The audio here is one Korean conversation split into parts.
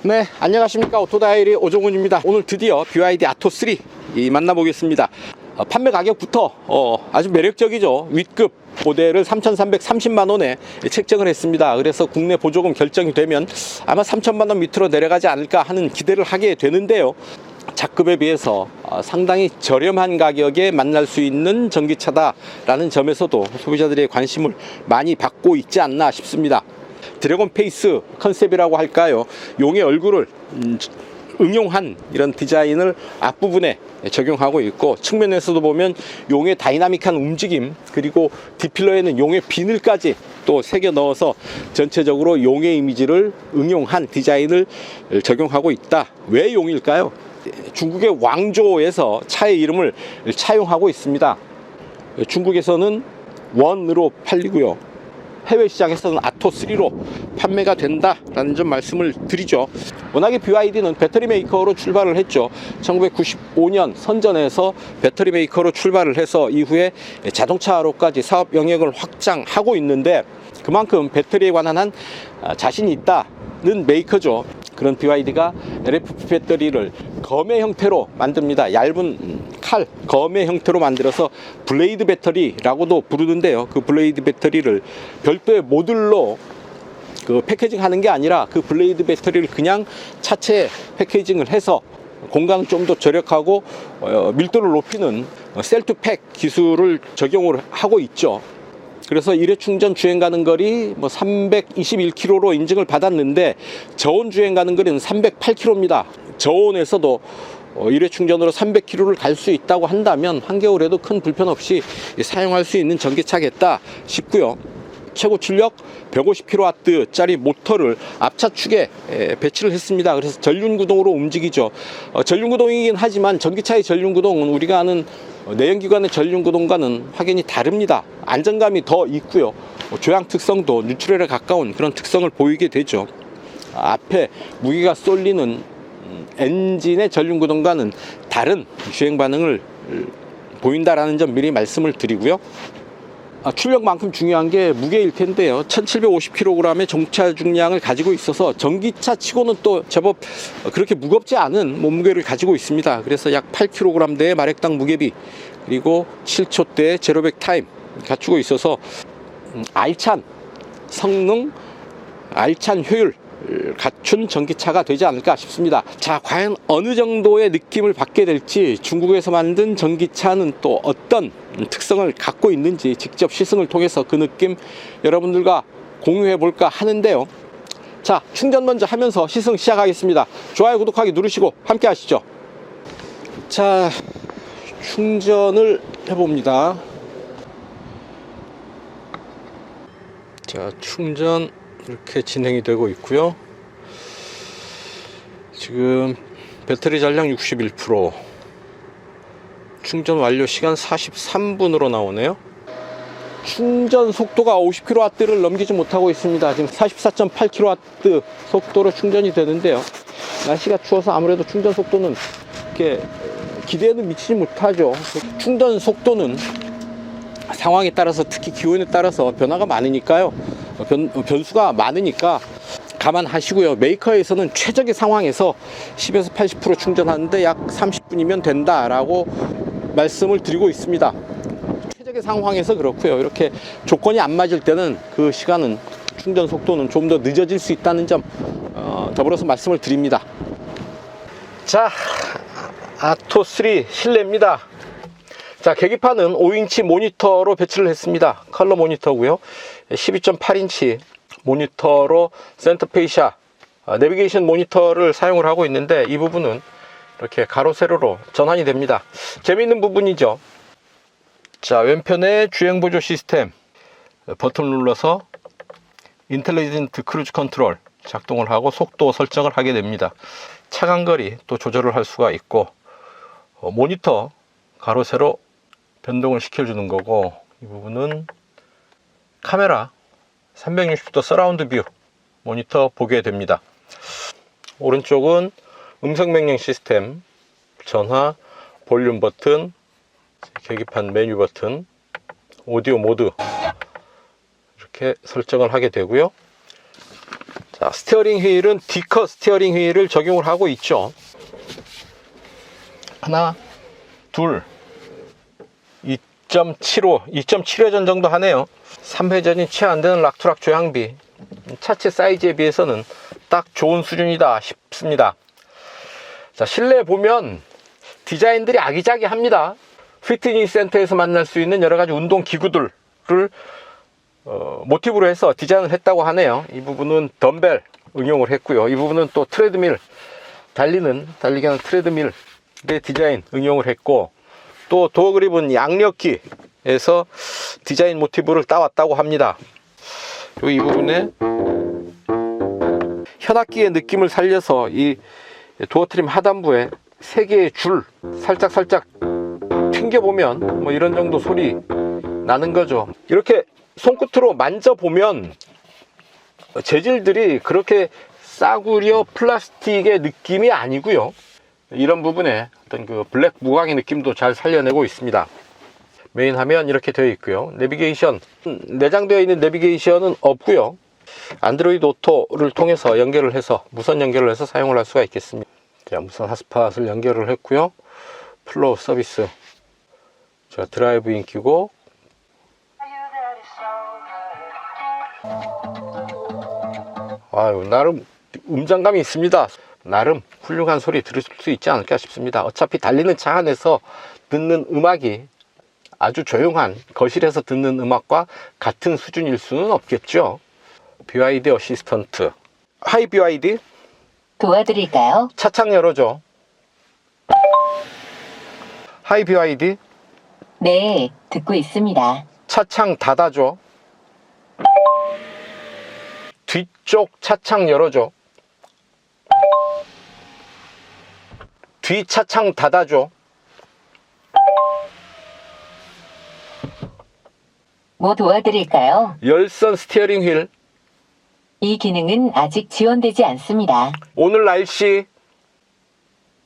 네, 안녕하십니까. 오토다이리 오종훈입니다. 오늘 드디어 BYD 아토3 만나보겠습니다. 판매 가격부터 아주 매력적이죠. 윗급 모델을 3,330만원에 책정을 했습니다. 그래서 국내 보조금 결정이 되면 아마 3,000만원 밑으로 내려가지 않을까 하는 기대를 하게 되는데요. 작급에 비해서 상당히 저렴한 가격에 만날 수 있는 전기차다라는 점에서도 소비자들의 관심을 많이 받고 있지 않나 싶습니다. 드래곤 페이스 컨셉이라고 할까요? 용의 얼굴을 응용한 이런 디자인을 앞부분에 적용하고 있고, 측면에서도 보면 용의 다이나믹한 움직임, 그리고 디필러에는 용의 비늘까지 또 새겨 넣어서 전체적으로 용의 이미지를 응용한 디자인을 적용하고 있다. 왜 용일까요? 중국의 왕조에서 차의 이름을 차용하고 있습니다. 중국에서는 원으로 팔리고요, 해외 시장에서는 아토3로 판매가 된다라는 점 말씀을 드리죠. 워낙에 BYD는 배터리 메이커로 출발을 했죠. 1995년 선전에서 배터리 메이커로 출발을 해서 이후에 자동차로까지 사업 영역을 확장하고 있는데, 그만큼 배터리에 관한 한 자신이 있다는 메이커죠. 그런 BYD가 LFP 배터리를 검의 형태로 만듭니다. 얇은 칼, 검의 형태로 만들어서 블레이드 배터리라고도 부르는데요. 그 블레이드 배터리를 별도의 모듈로 패키징 하는 게 아니라 그 블레이드 배터리를 그냥 차체에 패키징을 해서 공간을 좀 더 절약하고 밀도를 높이는 셀투팩 기술을 적용을 하고 있죠. 그래서 일회 충전 주행 가는 거리 321km로 인증을 받았는데, 저온 주행 가는 거리는 308km입니다. 저온에서도 일회 충전으로 300km를 갈 수 있다고 한다면 한겨울에도 큰 불편 없이 사용할 수 있는 전기차겠다 싶고요. 최고 출력 150kW짜리 모터를 앞차 축에 배치를 했습니다. 그래서 전륜구동으로 움직이죠. 전륜구동이긴 하지만 전기차의 전륜구동은 우리가 아는 내연기관의 전륜구동과는 확연히 다릅니다. 안정감이 더 있고요, 조향 특성도 뉴트럴에 가까운 그런 특성을 보이게 되죠. 앞에 무게가 쏠리는 엔진의 전륜구동과는 다른 주행 반응을 보인다라는 점 미리 말씀을 드리고요. 출력만큼 중요한 게 무게일 텐데요. 1750kg의 정차 중량을 가지고 있어서 전기차 치고는 또 제법 그렇게 무겁지 않은 몸무게를 가지고 있습니다. 그래서 약 8kg대의 마력당 무게비, 그리고 7초대의 제로백 타임 갖추고 있어서 알찬 성능, 알찬 효율 갖춘 전기차가 되지 않을까 싶습니다. 자, 과연 어느 정도의 느낌을 받게 될지, 중국에서 만든 전기차는 또 어떤 특성을 갖고 있는지 직접 시승을 통해서 그 느낌 여러분들과 공유해 볼까 하는데요. 자, 충전 먼저 하면서 시승 시작하겠습니다. 좋아요, 구독하기 누르시고 함께 하시죠. 자, 충전을 해봅니다. 자, 충전 이렇게 진행이 되고 있고요. 지금 배터리 잔량 61%, 충전 완료 시간 43분으로 나오네요. 충전 속도가 50kW를 넘기지 못하고 있습니다. 지금 44.8kW 속도로 충전이 되는데요. 날씨가 추워서 아무래도 충전 속도는 이렇게 기대에는 미치지 못하죠. 충전 속도는 상황에 따라서, 특히 기온에 따라서 변화가 많으니까요. 변수가 많으니까 감안하시고요. 메이커에서는 최적의 상황에서 10에서 80% 충전하는데 약 30분이면 된다라고 말씀을 드리고 있습니다. 최적의 상황에서 그렇고요. 이렇게 조건이 안 맞을 때는 그 시간은, 충전 속도는 좀 더 늦어질 수 있다는 점 더불어서 말씀을 드립니다. 자, 아토3 실내입니다. 자, 계기판은 5인치 모니터로 배치를 했습니다. 컬러 모니터고요. 12.8인치 모니터로 센터페이샤 내비게이션 모니터를 사용을 하고 있는데, 이 부분은 이렇게 가로 세로로 전환이 됩니다. 재미있는 부분이죠. 자, 왼편에 주행 보조 시스템 버튼을 눌러서 인텔리전트 크루즈 컨트롤 작동을 하고 속도 설정을 하게 됩니다. 차간거리 또 조절을 할 수가 있고, 모니터 가로 세로 변동을 시켜주는 거고, 이 부분은 카메라 360도 서라운드 뷰 모니터 보게 됩니다. 오른쪽은 음성 명령 시스템, 전화, 볼륨 버튼, 계기판 메뉴 버튼, 오디오 모드 이렇게 설정을 하게 되고요. 자, 스티어링 휠은 D컷 스티어링 휠을 적용을 하고 있죠. 하나, 둘, 2.75, 2.7회전 정도 하네요. 3회전이 채 안 되는 락투락 조향비, 차체 사이즈에 비해서는 딱 좋은 수준이다 싶습니다. 자, 실내에 보면 디자인들이 아기자기합니다. 피트니스 센터에서 만날 수 있는 여러 가지 운동 기구들을 모티브로 해서 디자인을 했다고 하네요. 이 부분은 덤벨 응용을 했고요. 이 부분은 또 트레드밀, 달리기 하는 트레드밀의 디자인 응용을 했고, 또 도어 그립은 양력기에서 디자인 모티브를 따왔다고 합니다. 그리고 이 부분에 현악기의 느낌을 살려서 이 도어 트림 하단부에 3개의 줄 살짝 튕겨보면 뭐 이런 정도 소리 나는 거죠. 이렇게 손끝으로 만져보면 재질들이 그렇게 싸구려 플라스틱의 느낌이 아니고요. 이런 부분에 어떤 그 블랙 무광의 느낌도 잘 살려내고 있습니다. 메인 화면 이렇게 되어 있고요. 내비게이션, 내장되어 있는 내비게이션은 없고요. 안드로이드 오토를 통해서 연결을 해서, 무선 연결을 해서 사용을 할 수가 있겠습니다. 자, 무선 핫스팟을 연결을 했고요. 플로우 서비스, 자, 드라이브인 키고, 아유, 나름 음장감이 있습니다. 나름 훌륭한 소리 들을 수 있지 않을까 싶습니다. 어차피 달리는 차 안에서 듣는 음악이 아주 조용한 거실에서 듣는 음악과 같은 수준일 수는 없겠죠. BYD 어시스턴트, 하이 BYD, 도와드릴까요? 차창 열어줘. 하이 BYD, 네, 듣고 있습니다. 차창 닫아줘. 뒤쪽 차창 열어줘. 뒤 차창 닫아줘. 뭐 도와드릴까요? 열선 스티어링 휠. 이 기능은 아직 지원되지 않습니다. 오늘 날씨.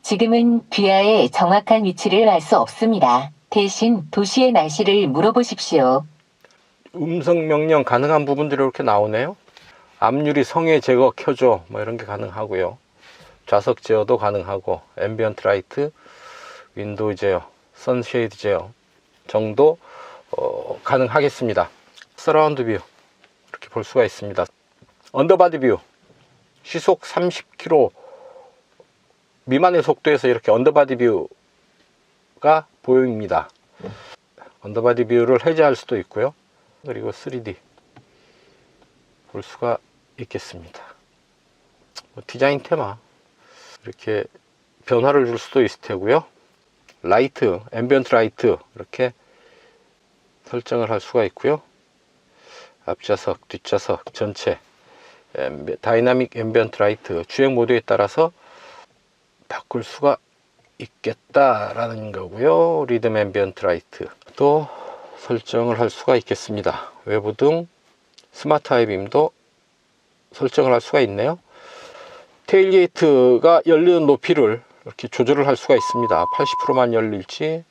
지금은 귀하의 정확한 위치를 알 수 없습니다. 대신 도시의 날씨를 물어보십시오. 음성 명령 가능한 부분들이 이렇게 나오네요. 앞유리 성에 제거 켜줘, 뭐 이런 게 가능하고요. 좌석 제어도 가능하고, 앰비언트 라이트, 윈도우 제어, 선쉐이드 제어 정도 가능하겠습니다. 서라운드 뷰 이렇게 볼 수가 있습니다. 언더바디 뷰, 시속 30km 미만의 속도에서 이렇게 언더바디 뷰가 보입니다. 언더바디 뷰를 해제할 수도 있고요. 그리고 3D 볼 수가 있겠습니다. 디자인 테마 이렇게 변화를 줄 수도 있을 테고요. 라이트, 앰비언트 라이트 이렇게 설정을 할 수가 있고요. 앞좌석, 뒷좌석 전체 다이나믹 앰비언트 라이트 주행 모드에 따라서 바꿀 수가 있겠다라는 거고요. 리듬 앰비언트 라이트 또 설정을 할 수가 있겠습니다. 외부 등 스마트 하이빔도 설정을 할 수가 있네요. 테일게이트가 열리는 높이를 이렇게 조절을 할 수가 있습니다. 80%만 열릴지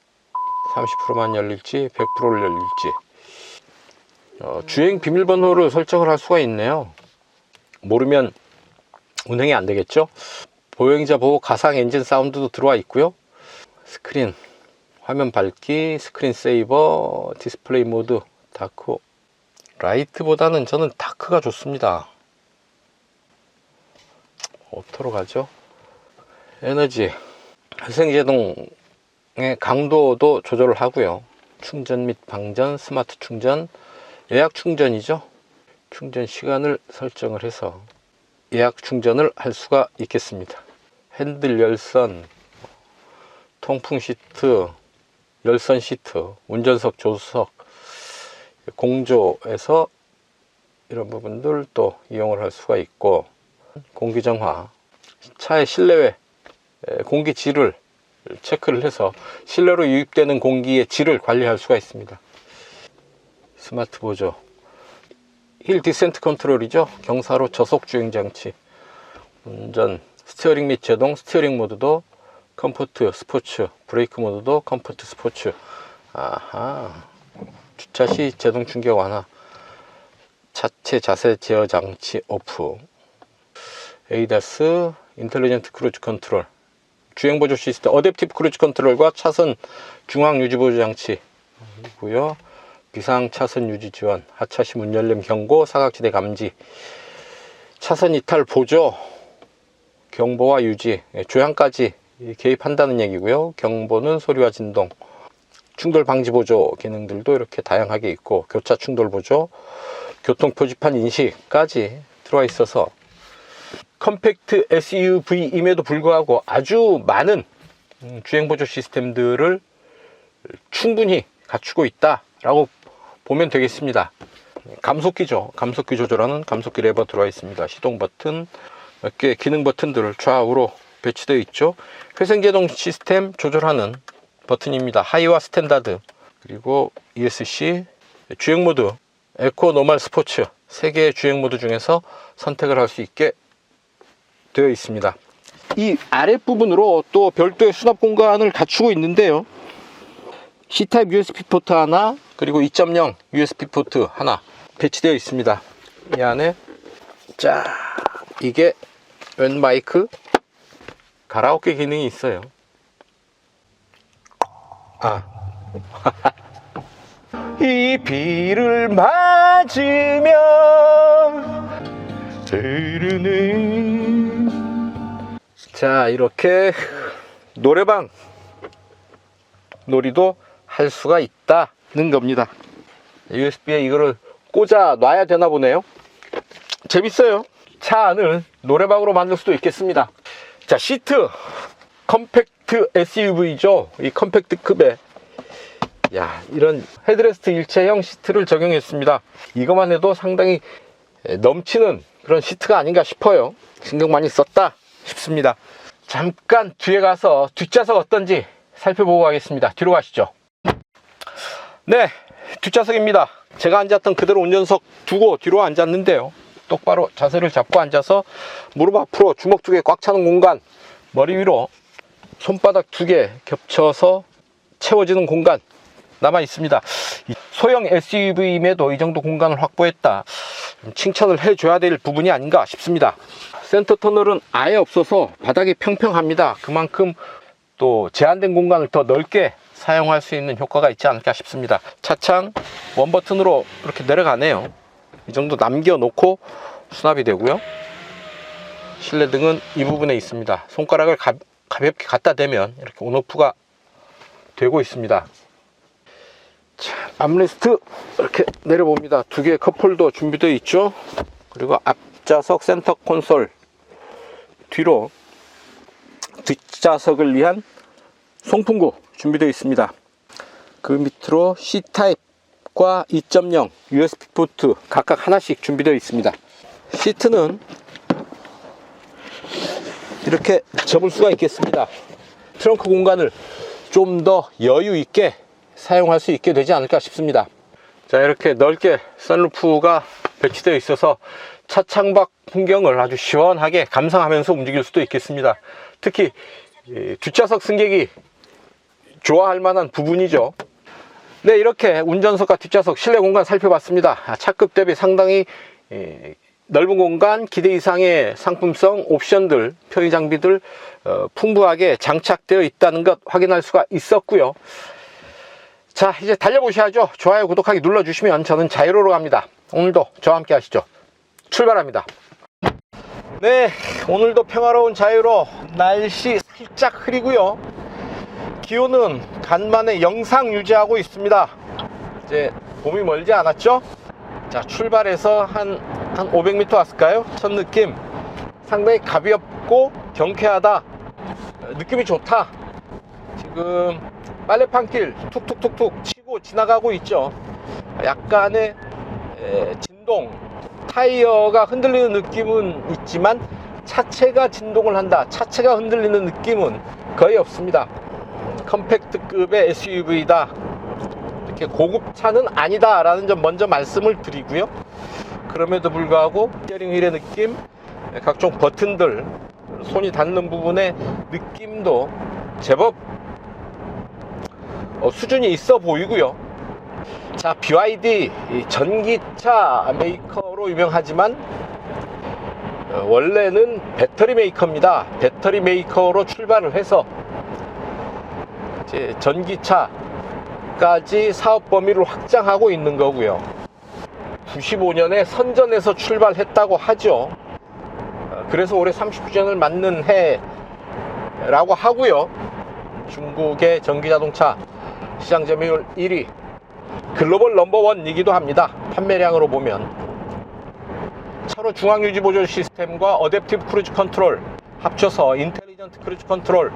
30%만 열릴지 100%를 열릴지 주행 비밀번호를 설정을 할 수가 있네요. 모르면 운행이 안 되겠죠. 보행자 보호 가상 엔진 사운드도 들어와 있고요. 스크린 화면 밝기, 스크린 세이버, 디스플레이 모드, 다크. 라이트보다는 저는 다크가 좋습니다. 오토로 가죠. 에너지, 회생제동의 강도도 조절을 하고요. 충전 및 방전, 스마트 충전, 예약 충전이죠. 충전 시간을 설정을 해서 예약 충전을 할 수가 있겠습니다. 핸들 열선, 통풍 시트, 열선 시트, 운전석 조수석, 공조에서 이런 부분들 또 이용을 할 수가 있고, 공기정화, 차의 실내외 공기 질을 체크를 해서 실내로 유입되는 공기의 질을 관리할 수가 있습니다. 스마트 보조, 힐 디센트 컨트롤이죠. 경사로 저속 주행 장치, 운전, 스티어링 및 제동, 스티어링 모드도 컴포트 스포츠, 브레이크 모드도 컴포트 스포츠 아하. 주차 시 제동 충격 완화. 차체 자세 제어 장치 오프. 에이다스 인텔리전트 크루즈 컨트롤. 주행 보조 시스템 어댑티브 크루즈 컨트롤과 차선 중앙 유지 보조 장치고요. 비상 차선 유지 지원, 하차시 문 열림 경고, 사각지대 감지, 차선 이탈 보조, 경보와 유지, 조향까지 개입한다는 얘기고요. 경보는 소리와 진동, 충돌 방지 보조 기능들도 이렇게 다양하게 있고, 교차 충돌 보조, 교통 표지판 인식까지 들어와 있어서 컴팩트 SUV임에도 불구하고 아주 많은 주행 보조 시스템들을 충분히 갖추고 있다라고 보면 되겠습니다. 감속기죠. 감속기 조절하는 감속기 레버 들어와 있습니다. 시동 버튼, 몇 개 기능 버튼들 좌우로 배치되어 있죠. 회생제동 시스템 조절하는 버튼입니다. 하이와 스탠다드, 그리고 ESC, 주행 모드, 에코, 노멀, 스포츠 3개의 주행 모드 중에서 선택을 할 수 있게 되어 있습니다. 이 아랫부분으로 또 별도의 수납 공간을 갖추고 있는데요. C타입 USB 포트 하나, 그리고 2.0 USB 포트 하나 배치되어 있습니다. 이 안에 자, 이게 웬 마이크 가라오케 기능이 있어요. 이 비를 맞으며 흐르는, 자, 이렇게 노래방 놀이도 할 수가 있다는 겁니다. USB에 이거를 꽂아 놔야 되나 보네요. 재밌어요. 차 안을 노래방으로 만들 수도 있겠습니다. 자, 시트 컴팩트 SUV죠. 이 컴팩트급에 이런 헤드레스트 일체형 시트를 적용했습니다. 이것만 해도 상당히 넘치는 그런 시트가 아닌가 싶어요. 신경 많이 썼다 싶습니다. 잠깐 뒤에 가서 뒷좌석 어떤지 살펴보고 가겠습니다. 뒤로 가시죠. 네, 뒷좌석입니다. 제가 앉았던 그대로 운전석 두고 뒤로 앉았는데요. 똑바로 자세를 잡고 앉아서 무릎 앞으로 주먹 2개 꽉 차는 공간, 머리 위로 손바닥 2개 겹쳐서 채워지는 공간 남아 있습니다. 소형 SUV임에도 이 정도 공간을 확보했다, 칭찬을 해줘야 될 부분이 아닌가 싶습니다. 센터 터널은 아예 없어서 바닥이 평평합니다. 그만큼 또 제한된 공간을 더 넓게 사용할 수 있는 효과가 있지 않을까 싶습니다. 차창 원 버튼으로 이렇게 내려가네요. 이 정도 남겨놓고 수납이 되고요. 실내등은 이 부분에 있습니다. 손가락을 가볍게 갖다 대면 이렇게 온오프가 되고 있습니다. 자, 암레스트 이렇게 내려봅니다. 2개의 컵홀더 준비되어 있죠. 그리고 앞좌석 센터 콘솔, 뒤로 뒷좌석을 위한 송풍구 준비되어 있습니다. 그 밑으로 C타입과 2.0 USB 포트 각각 하나씩 준비되어 있습니다. 시트는 이렇게 접을 수가 있겠습니다. 트렁크 공간을 좀 더 여유 있게 사용할 수 있게 되지 않을까 싶습니다. 자, 이렇게 넓게 선루프가 배치되어 있어서 차창밖 풍경을 아주 시원하게 감상하면서 움직일 수도 있겠습니다. 특히 뒷좌석 승객이 좋아할 만한 부분이죠. 네, 이렇게 운전석과 뒷좌석 실내 공간 살펴봤습니다. 차급 대비 상당히 넓은 공간, 기대 이상의 상품성, 옵션들, 편의 장비들 풍부하게 장착되어 있다는 것 확인할 수가 있었고요. 자, 이제 달려보셔야죠. 좋아요, 구독하기 눌러주시면 저는 자유로로 갑니다. 오늘도 저와 함께 하시죠. 출발합니다. 네, 오늘도 평화로운 자유로. 날씨 살짝 흐리고요. 기온은 간만에 영상 유지하고 있습니다. 이제 봄이 멀지 않았죠? 자, 출발해서 한 500m 왔을까요? 첫 느낌 상당히 가볍고 경쾌하다, 느낌이 좋다. 지금 빨래판길 툭툭툭툭 치고 지나가고 있죠. 약간의 진동, 타이어가 흔들리는 느낌은 있지만 차체가 진동을 한다, 차체가 흔들리는 느낌은 거의 없습니다. 컴팩트급의 SUV다, 이렇게 고급차는 아니다 라는 점 먼저 말씀을 드리고요. 그럼에도 불구하고 스티어링 휠의 느낌, 각종 버튼들, 손이 닿는 부분의 느낌도 제법 수준이 있어 보이고요. 자, BYD 이 전기차 메이커로 유명하지만 원래는 배터리 메이커입니다. 배터리 메이커로 출발을 해서 이제 전기차까지 사업 범위를 확장하고 있는 거고요. 95년에 선전에서 출발했다고 하죠. 그래서 올해 30주년을 맞는 해라고 하고요. 중국의 전기자동차 시장 점유율 1위, 글로벌 넘버원이기도 합니다. 판매량으로 보면. 차로 중앙유지 보조 시스템과 어댑티브 크루즈 컨트롤 합쳐서 인텔리전트 크루즈 컨트롤이라는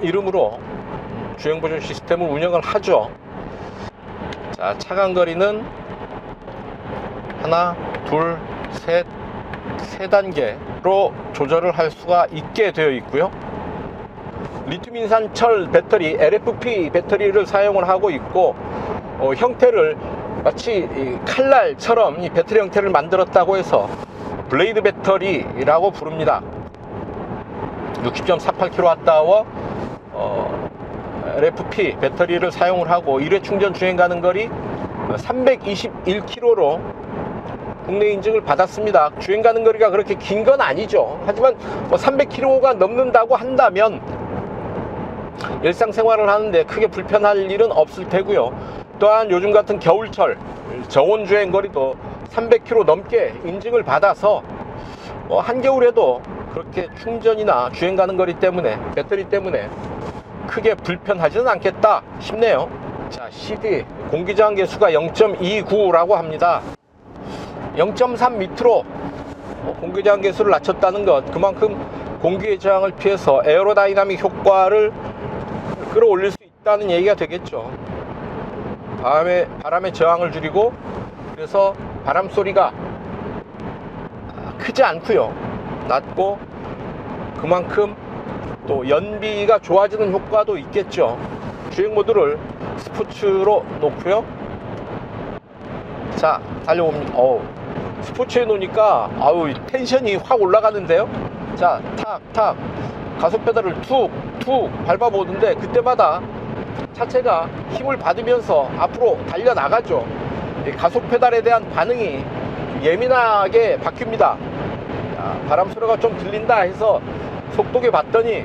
이름으로 주행 보조 시스템을 운영을 하죠. 자, 차간거리는 하나, 둘, 셋, 세 단계로 조절을 할 수가 있게 되어 있고요. 리튬 인산철 배터리 LFP 배터리를 사용을 하고 있고, 형태를 마치 이 칼날처럼 이 배터리 형태를 만들었다고 해서 블레이드 배터리라고 부릅니다. 60.48kWh LFP 배터리를 사용을 하고 1회 충전 주행 가는 거리 321km로 국내 인증을 받았습니다. 주행 가는 거리가 그렇게 긴 건 아니죠. 하지만 300km가 넘는다고 한다면 일상생활을 하는데 크게 불편할 일은 없을 테고요. 또한 요즘 같은 겨울철 저온 주행 거리도 300km 넘게 인증을 받아서 한겨울에도 그렇게 충전이나 주행 가는 거리 때문에, 배터리 때문에 크게 불편하지는 않겠다 싶네요. 자, CD 공기저항 계수가 0.29라고 합니다. 0.3 밑으로 공기저항 계수를 낮췄다는 것, 그만큼 공기의 저항을 피해서 에어로다이나믹 효과를 끌어올릴 수 있다는 얘기가 되겠죠. 바람의 저항을 줄이고, 그래서 바람 소리가 크지 않고요, 낮고, 그만큼 또 연비가 좋아지는 효과도 있겠죠. 주행 모드를 스포츠로 놓고요. 자, 달려봅니다. 스포츠에 놓으니까 텐션이 확 올라가는데요. 자, 탁 가속 페달을 툭 밟아보는데 그때마다 차체가 힘을 받으면서 앞으로 달려나가죠. 가속 페달에 대한 반응이 예민하게 바뀝니다. 바람 소리가 좀 들린다 해서 속도계 봤더니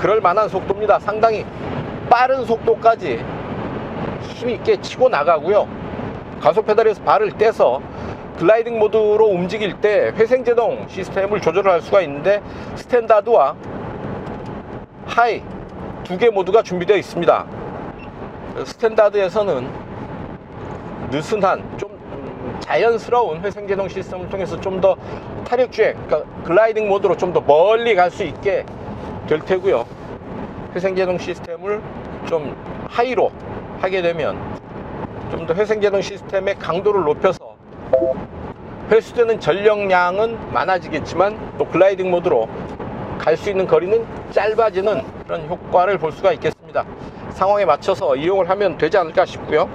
그럴 만한 속도입니다. 상당히 빠른 속도까지 힘있게 치고 나가고요. 가속 페달에서 발을 떼서 글라이딩 모드로 움직일 때 회생제동 시스템을 조절할 수가 있는데, 스탠다드와 하이 두 개 모드가 준비되어 있습니다. 스탠다드에서는 느슨한, 좀 자연스러운 회생제동 시스템을 통해서 좀 더 탄력주행, 그러니까 글라이딩 모드로 좀 더 멀리 갈 수 있게 될 테고요. 회생제동 시스템을 좀 하이로 하게 되면 좀 더 회생제동 시스템의 강도를 높여서 회수되는 전력량은 많아지겠지만 또 글라이딩 모드로 갈 수 있는 거리는 짧아지는 그런 효과를 볼 수가 있겠습니다. 상황에 맞춰서 이용을 하면 되지 않을까 싶고요.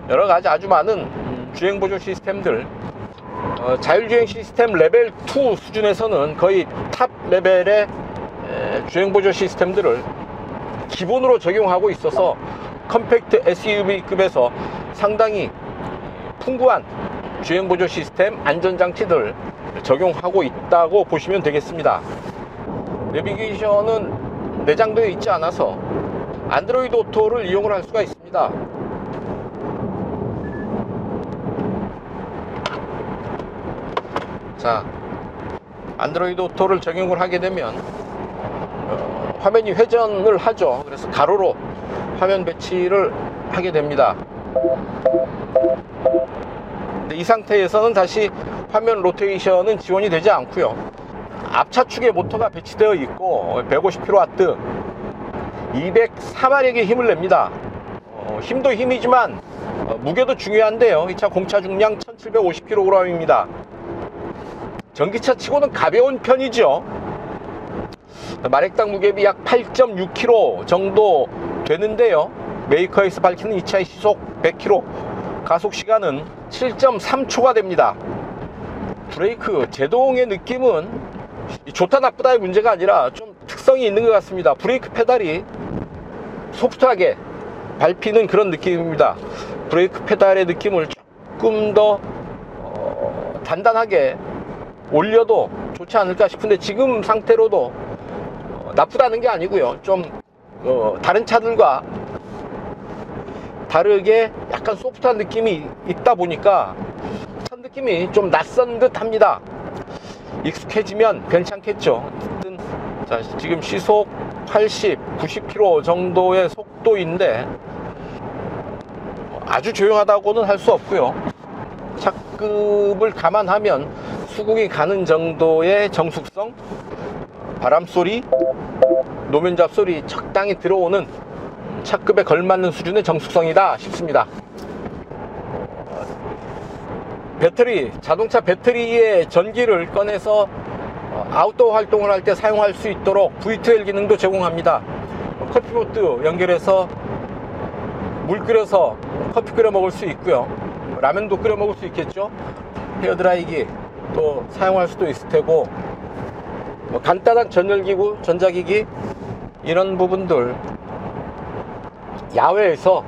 여러가지 아주 많은 주행보조 시스템들, 자율주행 시스템 레벨 2 수준에서는 거의 탑 레벨의 주행보조 시스템들을 기본으로 적용하고 있어서 컴팩트 SUV급에서 상당히 풍부한 주행보조 시스템 안전장치들 적용하고 있다고 보시면 되겠습니다. 내비게이션은 내장되어 있지 않아서 안드로이드 오토를 이용을 할 수가 있습니다. 자, 안드로이드 오토를 적용을 하게 되면 화면이 회전을 하죠. 그래서 가로로 화면 배치를 하게 됩니다. 근데 이 상태에서는 다시 화면 로테이션은 지원이 되지 않고요. 앞차축에 모터가 배치되어 있고 150kW 204마력의 힘을 냅니다. 힘도 힘이지만 무게도 중요한데요. 이 차 공차 중량 1750kg입니다. 전기차 치고는 가벼운 편이죠. 마력당 무게비 약 8.6kg 정도 되는데요. 메이커에서 밝히는 이 차의 시속 100km, 가속 시간은 7.3초가 됩니다. 브레이크 제동의 느낌은 좋다 나쁘다의 문제가 아니라 좀 특성이 있는 것 같습니다. 브레이크 페달이 소프트하게 밟히는 그런 느낌입니다. 브레이크 페달의 느낌을 조금 더 단단하게 올려도 좋지 않을까 싶은데, 지금 상태로도 나쁘다는 게 아니고요. 좀 다른 차들과 다르게 약간 소프트한 느낌이 있다 보니까 차 느낌이 좀 낯선 듯 합니다. 익숙해지면 괜찮겠죠. 어쨌든 자, 지금 시속 80, 90km 정도의 속도인데 아주 조용하다고는 할 수 없고요. 차급을 감안하면 수긍이 가는 정도의 정숙성, 바람소리, 노면잡소리 적당히 들어오는 차급에 걸맞는 수준의 정숙성이다 싶습니다. 배터리, 자동차 배터리의 전기를 꺼내서 아웃도어 활동을 할 때 사용할 수 있도록 V2L 기능도 제공합니다. 커피포트 연결해서 물 끓여서 커피 끓여 먹을 수 있고요. 라면도 끓여 먹을 수 있겠죠. 헤어드라이기 또 사용할 수도 있을 테고, 간단한 전열기구, 전자기기 이런 부분들 야외에서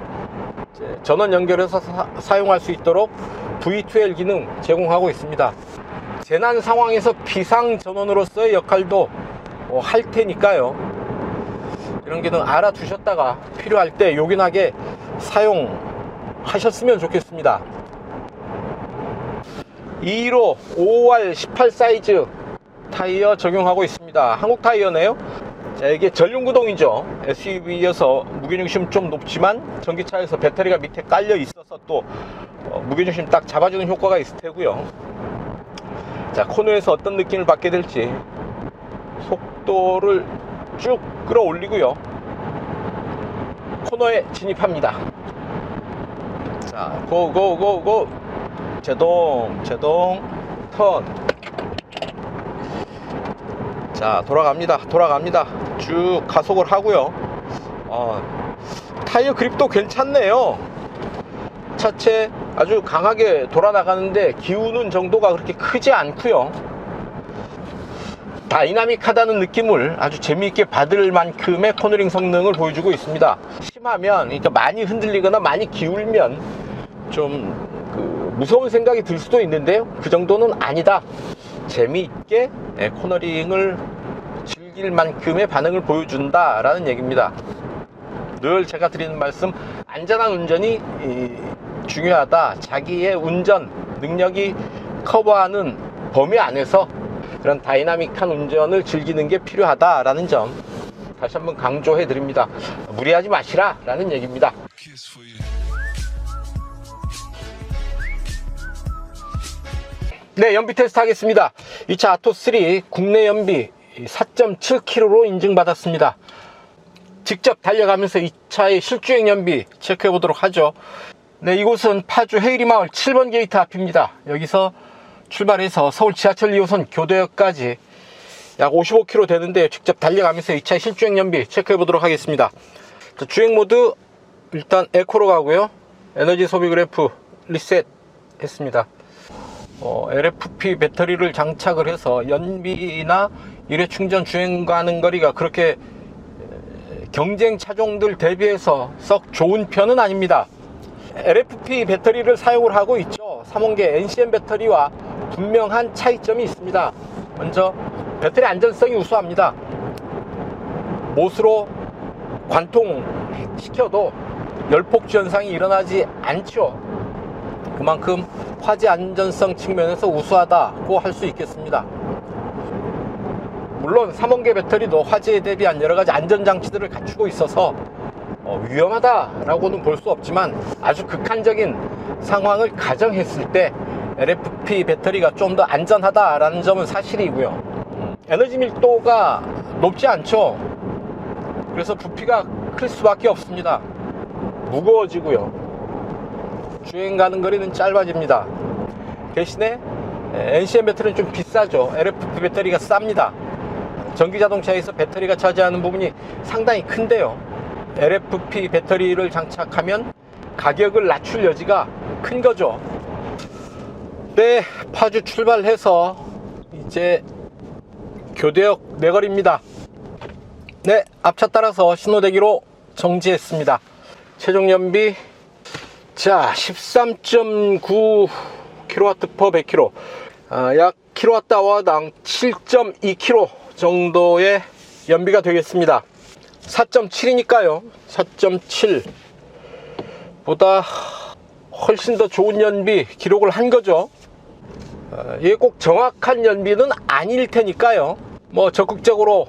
전원 연결해서 사용할 수 있도록 V2L 기능 제공하고 있습니다. 재난 상황에서 비상전원으로서의 역할도 할 테니까요. 이런 기능 알아두셨다가 필요할 때 요긴하게 사용하셨으면 좋겠습니다. 2로 5R 18 사이즈 타이어 적용하고 있습니다. 한국 타이어네요. 자, 이게 전륜구동이죠. SUV여서 무게중심 좀 높지만 전기차에서 배터리가 밑에 깔려 있어서 또 무게중심 딱 잡아주는 효과가 있을 테고요. 자, 코너에서 어떤 느낌을 받게 될지 속도를 쭉 끌어올리고요. 코너에 진입합니다. 자, 고고고고, 제동 턴. 자, 돌아갑니다. 쭉 가속을 하고요. 타이어 그립도 괜찮네요. 차체 아주 강하게 돌아나가는데 기우는 정도가 그렇게 크지 않고요. 다이나믹하다는 느낌을 아주 재미있게 받을 만큼의 코너링 성능을 보여주고 있습니다. 심하면, 그러니까 많이 흔들리거나 많이 기울면 좀 무서운 생각이 들 수도 있는데요. 그 정도는 아니다. 재미있게 코너링을 즐길 만큼의 반응을 보여준다 라는 얘기입니다. 늘 제가 드리는 말씀, 안전한 운전이 중요하다. 자기의 운전 능력이 커버하는 범위 안에서 그런 다이나믹한 운전을 즐기는 게 필요하다 라는 점 다시 한번 강조해 드립니다. 무리하지 마시라 라는 얘기입니다. 네, 연비 테스트 하겠습니다. 이 차 아토3 국내 연비 4.7km로 인증받았습니다. 직접 달려가면서 이 차의 실주행 연비 체크해 보도록 하죠. 네, 이곳은 파주 헤이리마을 7번 게이트 앞입니다. 여기서 출발해서 서울 지하철 2호선 교대역까지 약 55km 되는데, 직접 달려가면서 이 차의 실주행 연비 체크해 보도록 하겠습니다. 자, 주행 모드 일단 에코로 가고요. 에너지 소비 그래프 리셋 했습니다. LFP 배터리를 장착을 해서 연비나 일회 충전 주행 가는 거리가 그렇게 경쟁 차종들 대비해서 썩 좋은 편은 아닙니다. LFP 배터리를 사용을 하고 있죠. 3원계 NCM 배터리와 분명한 차이점이 있습니다. 먼저 배터리 안전성이 우수합니다. 못으로 관통시켜도 열폭주 현상이 일어나지 않죠. 그만큼 화재 안전성 측면에서 우수하다고 할 수 있겠습니다. 물론 3원계 배터리도 화재에 대비한 여러가지 안전장치들을 갖추고 있어서 위험하다라고는 볼 수 없지만, 아주 극한적인 상황을 가정했을 때 LFP 배터리가 좀 더 안전하다라는 점은 사실이고요. 에너지 밀도가 높지 않죠. 그래서 부피가 클 수밖에 없습니다. 무거워지고요. 주행 가는 거리는 짧아집니다. 대신에 NCM 배터리는 좀 비싸죠. LFP 배터리가 쌉니다. 전기자동차에서 배터리가 차지하는 부분이 상당히 큰데요. LFP 배터리를 장착하면 가격을 낮출 여지가 큰 거죠. 네, 파주 출발해서 이제 교대역 내거리입니다. 네, 앞차 따라서 신호대기로 정지했습니다. 최종 연비 자 13.9 kW/100km, 약 kWh당 7.2km 정도의 연비가 되겠습니다. 4.7이니까요 4.7 보다 훨씬 더 좋은 연비 기록을 한 거죠. 이게 꼭 정확한 연비는 아닐 테니까요, 뭐 적극적으로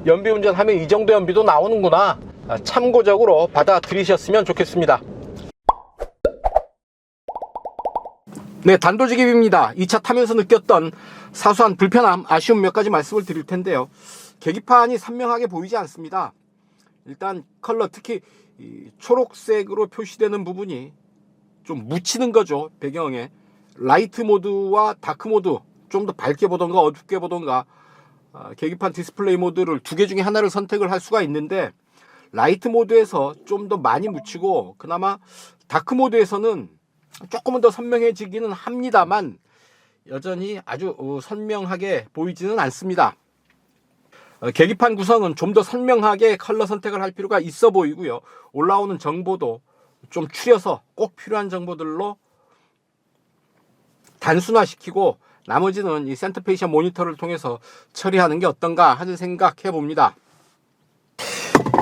연비 운전하면 이 정도 연비도 나오는구나, 참고적으로 받아들이셨으면 좋겠습니다. 네, 단도직입입니다. 이 차 타면서 느꼈던 사소한 불편함, 아쉬움 몇 가지 말씀을 드릴 텐데요. 계기판이 선명하게 보이지 않습니다. 일단 컬러, 특히 이 초록색으로 표시되는 부분이 좀 묻히는 거죠. 배경에 라이트 모드와 다크 모드, 좀 더 밝게 보던가 어둡게 보던가, 계기판 디스플레이 모드를 두 개 중에 하나를 선택을 할 수가 있는데, 라이트 모드에서 좀 더 많이 묻히고 그나마 다크 모드에서는 조금은 더 선명해지기는 합니다만 여전히 아주 선명하게 보이지는 않습니다. 계기판 구성은 좀 더 선명하게 컬러 선택을 할 필요가 있어 보이고요. 올라오는 정보도 좀 추려서 꼭 필요한 정보들로 단순화시키고 나머지는 이 센터페이션 모니터를 통해서 처리하는 게 어떤가 하는 생각해 봅니다.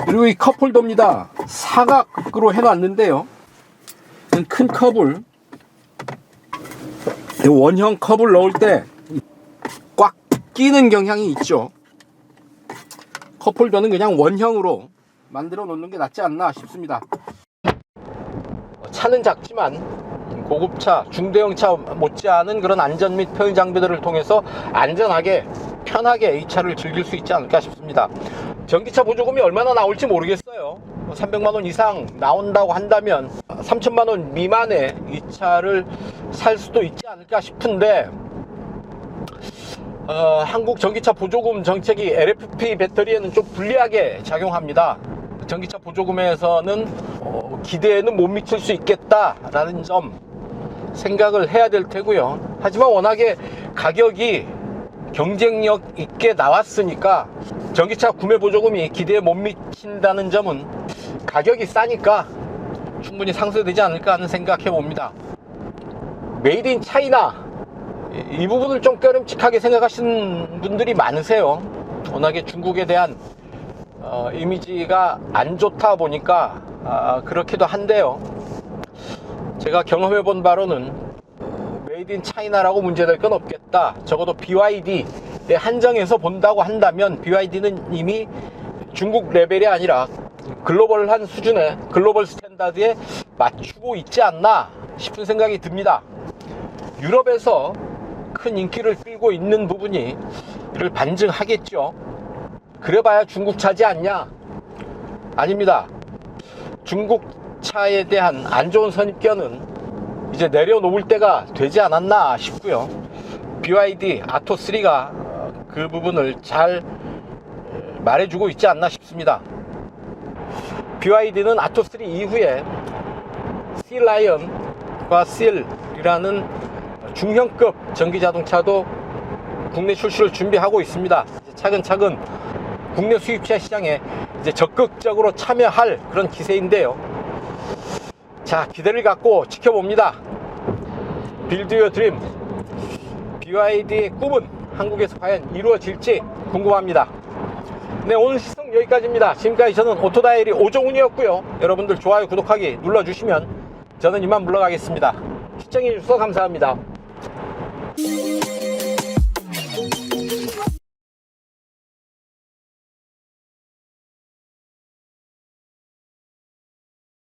그리고 이 컵홀더입니다. 사각으로 해놨는데요, 큰 컵을, 원형 컵을 넣을 때 꽉 끼는 경향이 있죠. 컵홀더는 그냥 원형으로 만들어 놓는 게 낫지 않나 싶습니다. 차는 작지만 고급차, 중대형차 못지않은 그런 안전 및 편의 장비들을 통해서 안전하게 편하게 이 차를 즐길 수 있지 않을까 싶습니다. 전기차 보조금이 얼마나 나올지 모르겠어요. 300만원 이상 나온다고 한다면 3천만원 미만의 이 차를 살 수도 있지 않을까 싶은데, 한국 전기차 보조금 정책이 LFP 배터리에는 좀 불리하게 작용합니다. 전기차 보조금에서는 기대에는 못 미칠 수 있겠다라는 점 생각을 해야 될 테고요. 하지만 워낙에 가격이 경쟁력 있게 나왔으니까 전기차 구매 보조금이 기대에 못 미친다는 점은 가격이 싸니까 충분히 상쇄되지 않을까 하는 생각해 봅니다. 메이드 인 차이나, 이 부분을 좀 꺼림칙하게 생각하시는 분들이 많으세요. 워낙에 중국에 대한 이미지가 안 좋다 보니까 그렇기도 한데요. 제가 경험해 본 바로는 메이드 인 차이나라고 문제될 건 없겠다. 적어도 BYD에 한정해서 본다고 한다면 BYD는 이미 중국 레벨이 아니라 글로벌한 수준의 글로벌 스탠다드에 맞추고 있지 않나 싶은 생각이 듭니다. 유럽에서 큰 인기를 끌고 있는 부분이 이를 반증하겠죠. 그래봐야 중국 차지 않냐? 아닙니다. 중국 차에 대한 안 좋은 선입견은 이제 내려놓을 때가 되지 않았나 싶고요. BYD 아토3가 그 부분을 잘 말해주고 있지 않나 싶습니다. BYD는 아토3 이후에 Sea-Lion과 Seal이라는 중형급 전기자동차도 국내 출시를 준비하고 있습니다. 차근차근 국내 수입차 시장에 이제 적극적으로 참여할 그런 기세인데요. 자, 기대를 갖고 지켜봅니다. 빌드 유어 드림, BYD의 꿈은 한국에서 과연 이루어질지 궁금합니다. 네, 오늘 시청 여기까지입니다. 지금까지 저는 오토다이어리 오종훈이었고요. 여러분들 좋아요, 구독하기 눌러주시면 저는 이만 물러가겠습니다. 시청해주셔서 감사합니다.